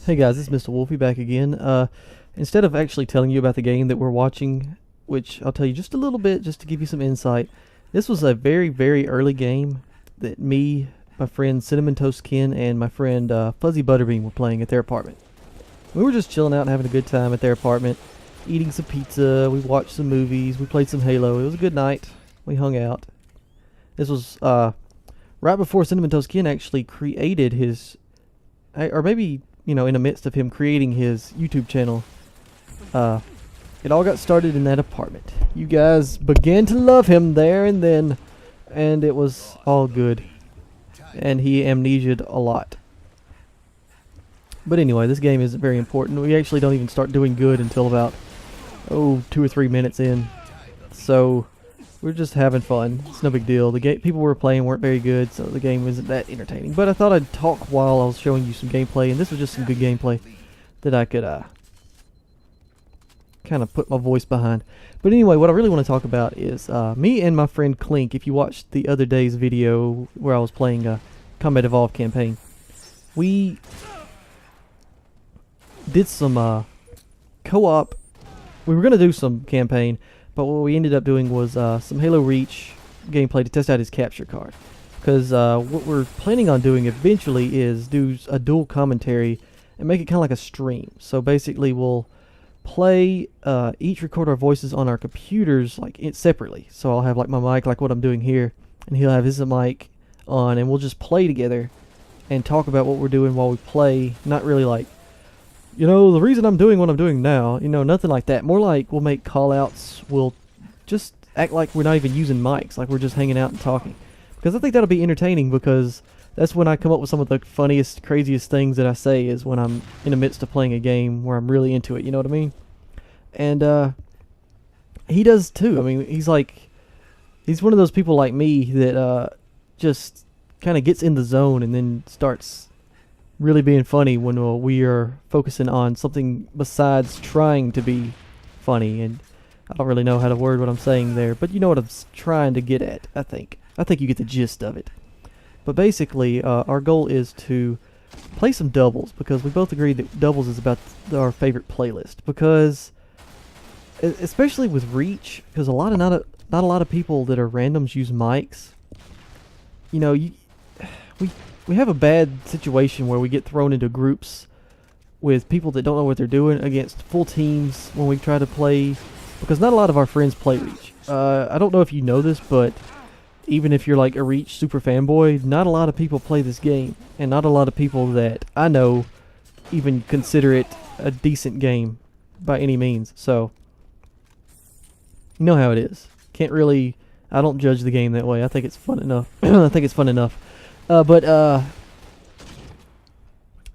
Hey guys, this is Mr. Wolfie back again. Instead of actually telling you about the game that we're watching, which I'll tell you just a little bit just to give you some insight, this was a very, very early game that me, my friend Cinnamontoastken, and my friend Fuzzybutterbean were playing at their apartment. We were just chilling out and having a good time at their apartment, eating some pizza, we watched some movies, we played some Halo. It was a good night. We hung out. This was right before Cinnamontoastken actually created his, or maybe in the midst of him creating his YouTube channel. It all got started in that apartment. You guys began to love him there and then, and it was all good. And he amnesia'd a lot. But anyway, this game isn't very important. We actually don't even start doing good until about, 2 or 3 minutes in. So, we're just having fun. It's no big deal. The people we were playing weren't very good, so the game isn't that entertaining. But I thought I'd talk while I was showing you some gameplay, and this was just some good gameplay that I could kind of put my voice behind. But anyway, what I really want to talk about is me and my friend Clink. If you watched the other day's video where I was playing a Combat Evolved campaign, we did some co-op. We were going to do some campaign, but what we ended up doing was some Halo Reach gameplay to test out his capture card. Because what we're planning on doing eventually is do a dual commentary and make it kind of like a stream. So basically we'll play, each record our voices on our computers like separately. So I'll have like my mic like what I'm doing here, and he'll have his mic on, and we'll just play together and talk about what we're doing while we play. Not really like, the reason I'm doing what I'm doing now, nothing like that. More like we'll make call-outs, we'll just act like we're not even using mics, like we're just hanging out and talking. Because I think that'll be entertaining, because that's when I come up with some of the funniest, craziest things that I say, is when I'm in the midst of playing a game where I'm really into it, you know what I mean? And he does too. I mean, he's one of those people like me that just kind of gets in the zone and then starts really being funny when we are focusing on something besides trying to be funny. And I don't really know how to word what I'm saying there, but you know what I'm trying to get at, I think. I think you get the gist of it. But basically, our goal is to play some doubles, because we both agree that doubles is about our favorite playlist. Because, especially with Reach, because not a lot of people that are randoms use mics. We have a bad situation where we get thrown into groups with people that don't know what they're doing against full teams when we try to play, because not a lot of our friends play Reach. I don't know if you know this, but even if you're like a Reach super fanboy, not a lot of people play this game, and not a lot of people that I know even consider it a decent game by any means. So, you know how it is. I don't judge the game that way. I think it's fun enough. But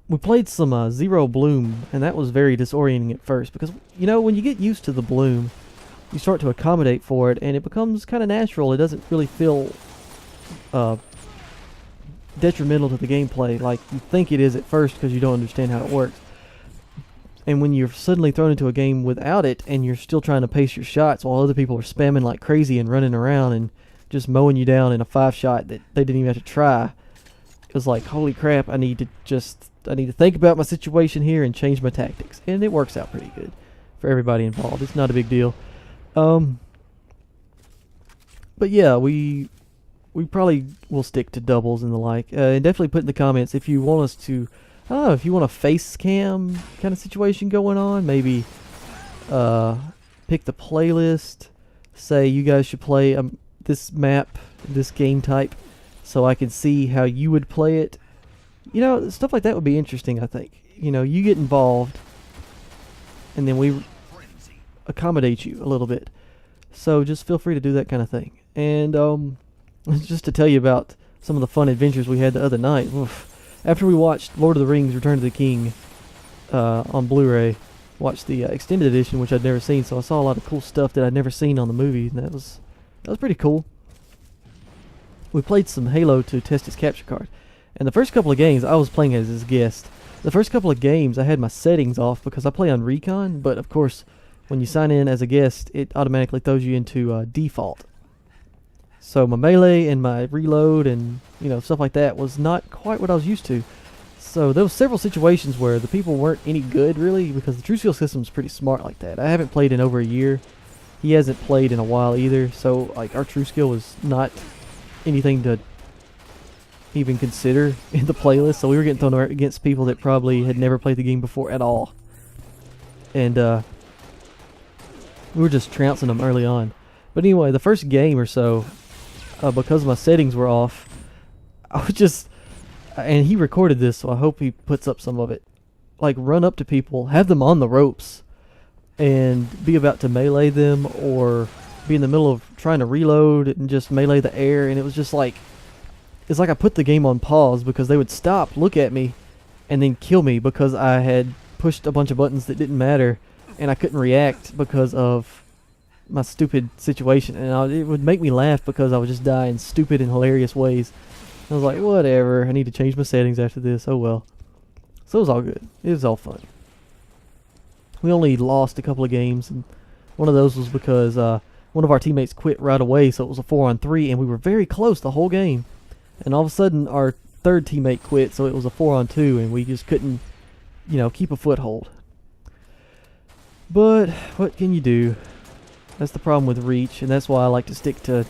we played some Zero Bloom, and that was very disorienting at first, because, when you get used to the bloom, you start to accommodate for it, and it becomes kind of natural. It doesn't really feel detrimental to the gameplay like you think it is at first, because you don't understand how it works. And when you're suddenly thrown into a game without it, and you're still trying to pace your shots while other people are spamming like crazy and running around and just mowing you down in a 5-shot that they didn't even have to try, it was like, holy crap, I need to think about my situation here and change my tactics. And it works out pretty good for everybody involved. It's not a big deal. But yeah, we probably will stick to doubles and the like. And definitely put in the comments if you want us to, I don't know, if you want a face cam kind of situation going on. Maybe pick the playlist. Say you guys should play this map, this game type, so I can see how you would play it. Stuff like that would be interesting, I think. You get involved, and then we accommodate you a little bit. So just feel free to do that kind of thing. And just to tell you about some of the fun adventures we had the other night. After we watched Lord of the Rings Return of the King on Blu-ray, watched the extended edition, which I'd never seen, so I saw a lot of cool stuff that I'd never seen on the movie, and that was pretty cool. We played some Halo to test his capture card. And the first couple of games, I was playing as his guest. The first couple of games, I had my settings off because I play on Recon, but of course, when you sign in as a guest, it automatically throws you into default. So my melee and my reload and stuff like that was not quite what I was used to. So there was several situations where the people weren't any good really, because the true skill system is pretty smart like that. I haven't played in over a year. He hasn't played in a while either, so like our true skill was not anything to even consider in the playlist. So we were getting thrown against people that probably had never played the game before at all, and we were just trouncing them early on. But anyway, the first game or so, because my settings were off, I was just, and he recorded this, so I hope he puts up some of it, like run up to people, have them on the ropes, and be about to melee them, or be in the middle of trying to reload and just melee the air. And it was just like, it's like I put the game on pause because they would stop, look at me, and then kill me because I had pushed a bunch of buttons that didn't matter, and I couldn't react because of my stupid situation. And it would make me laugh because I would just die in stupid and hilarious ways. I was like, whatever, I need to change my settings after this, oh well. So it was all good. It was all fun. We only lost a couple of games, and one of those was because one of our teammates quit right away, so it was a 4-on-3, and we were very close the whole game. And all of a sudden, our third teammate quit, so it was a 4-on-2, and we just couldn't, keep a foothold. But what can you do? That's the problem with Reach, and that's why I like to stick to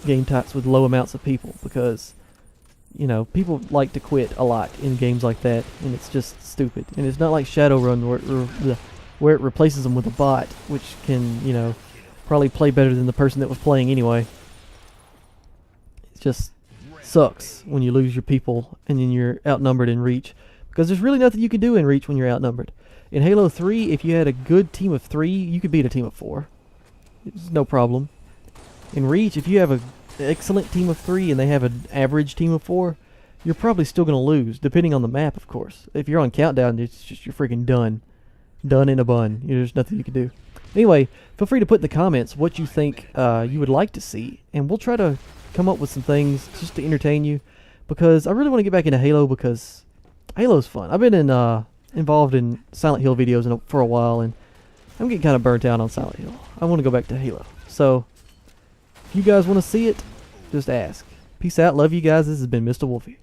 game types with low amounts of people, because people like to quit a lot in games like that, and it's just stupid. And it's not like Shadowrun where it replaces them with a bot, which can, probably play better than the person that was playing anyway. It just sucks when you lose your people and then you're outnumbered in Reach, because there's really nothing you can do in Reach when you're outnumbered. In Halo 3, if you had a good team of 3, you could beat a team of 4. It's no problem. In Reach, if you have an excellent team of 3 and they have an average team of 4, you're probably still going to lose, depending on the map, of course. If you're on Countdown, it's just you're freaking done. Done in a bun. There's nothing you can do. Anyway, feel free to put in the comments what you think you would like to see, and we'll try to come up with some things just to entertain you, because I really want to get back into Halo, because Halo's fun. I've been involved in Silent Hill videos for a while, and I'm getting kind of burnt out on Silent Hill. I want to go back to Halo. So, if you guys want to see it, just ask. Peace out. Love you guys. This has been Mr. Wolfie.